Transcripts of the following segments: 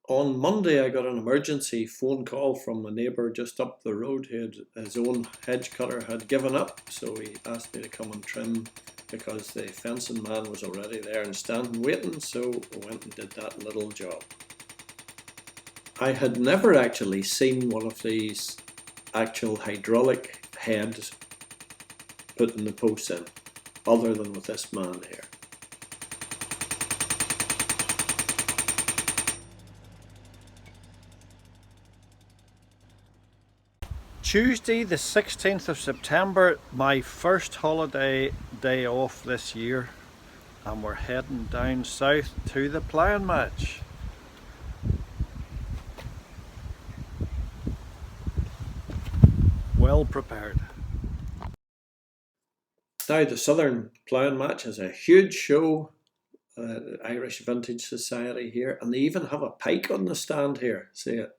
On Monday, I got an emergency phone call from a neighbour just up the road. His own hedge cutter had given up, so he asked me to come and trim because the fencing man was already there and standing waiting, so I went and did that little job. I had never actually seen one of these actual hydraulic heads putting the posts in, other than with this man here. Tuesday the 16th of September, my first holiday day off this year, and we're heading down south to the ploughing match. Well prepared. Now the Southern Ploughing Match is a huge show, the Irish Vintage Society here, and they even have a pike on the stand here, see it?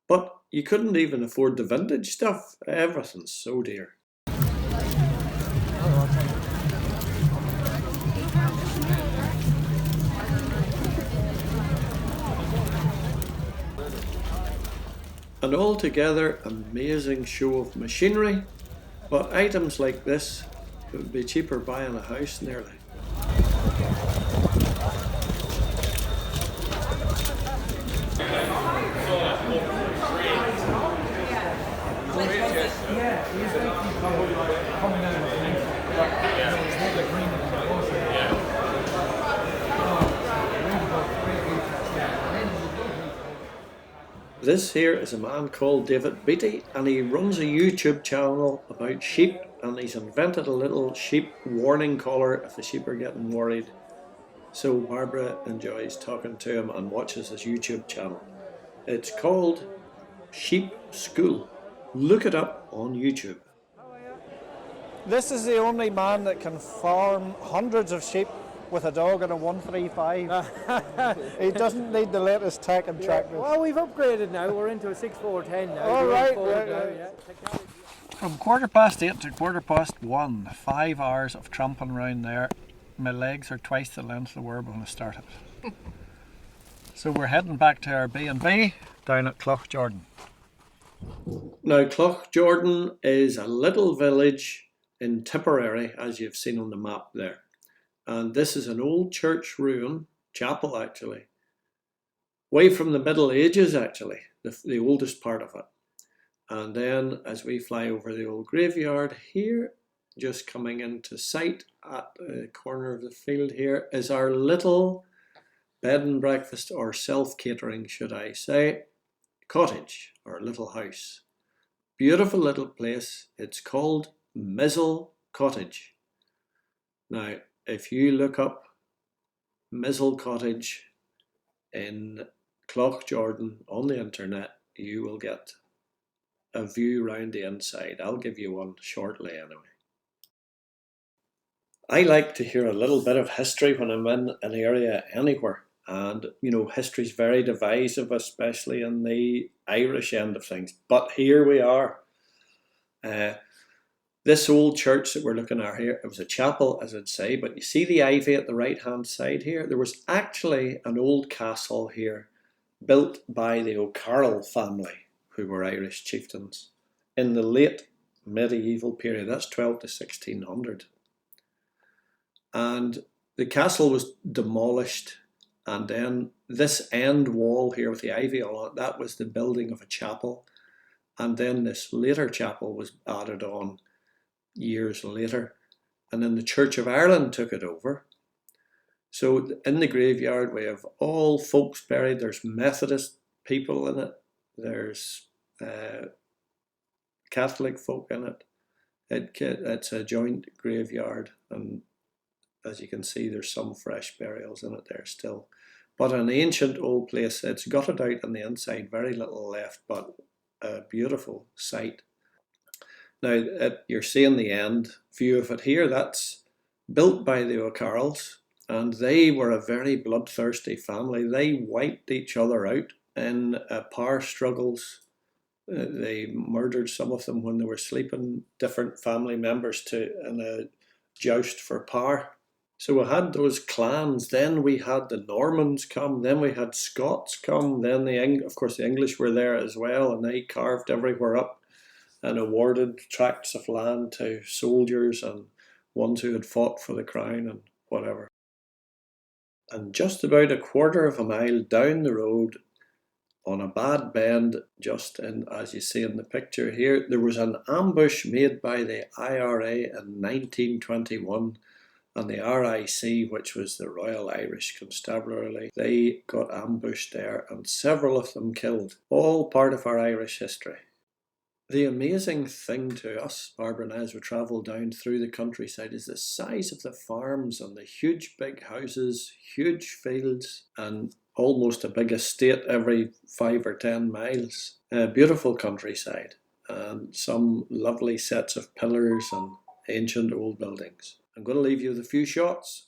But you couldn't even afford the vintage stuff, everything's so dear. An altogether amazing show of machinery, but items like this would be cheaper buying a house nearly. This here is a man called Beattie, and he runs a YouTube channel about sheep, and he's invented a little sheep warning collar if the sheep are getting worried. So Barbara enjoys talking to him and watches his YouTube channel. It's called Sheep School. Look it up on YouTube. This is the only man that can farm hundreds of sheep with a dog and a 135. He doesn't need the latest tech and tractors. Well, we've upgraded now. We're into a 6.410 now. All right. From 8:15 to 1:15, 5 hours of tramping around there. My legs are twice the length they were when I started. So we're heading back to our B&B down at Cloughing. Now Cloughing is a little village in Tipperary, as you've seen on the map there. And this is an old church ruin, chapel actually, way from the Middle Ages actually, the oldest part of it. And then as we fly over the old graveyard here, just coming into sight at the corner of the field here is our little bed and breakfast, or self-catering should I say, cottage or little house. Beautiful little place. It's called Mizzle Cottage. Now if you look up Mizzle Cottage in Cloughing on the internet, you will get a view round the inside. I'll give you one shortly anyway. I like to hear a little bit of history when I'm in an area anywhere. And, you know, history's very divisive, especially in the Irish end of things. But here we are. This old church that we're looking at here, it was a chapel, as I'd say, but you see the ivy at the right-hand side here? There was actually an old castle here built by the O'Carroll family, who were Irish chieftains, in the late medieval period. That's 12 to 1600. And the castle was demolished, and then this end wall here with the ivy on it, that was the building of a chapel. And then this later chapel was added on years later, and then the Church of Ireland took it over. So in the graveyard we have all folks buried. There's Methodist people in it, there's Catholic folk in it. It's a joint graveyard, and as you can see there's some fresh burials in it there still. But an ancient old place. It's gutted out on the inside, very little left, but a beautiful site. Now you're seeing the end view of it here. That's built by the O'Carrolls, and they were a very bloodthirsty family. They wiped each other out in power struggles. They murdered some of them when they were sleeping, different family members, in a joust for power. So we had those clans, then we had the Normans come, then we had Scots come, then of course the English were there as well, and they carved everywhere up and awarded tracts of land to soldiers and ones who had fought for the crown and whatever. And just about a quarter of a mile down the road, on a bad bend, just in, as you see in the picture here, there was an ambush made by the IRA in 1921, and the RIC, which was the Royal Irish Constabulary, they got ambushed there and several of them killed, all part of our Irish history. The amazing thing to us, Barbara and I, as we travel down through the countryside, is the size of the farms and the huge big houses, huge fields, and almost a big estate every 5 or 10 miles. A beautiful countryside and some lovely sets of pillars and ancient old buildings. I'm going to leave you with a few shots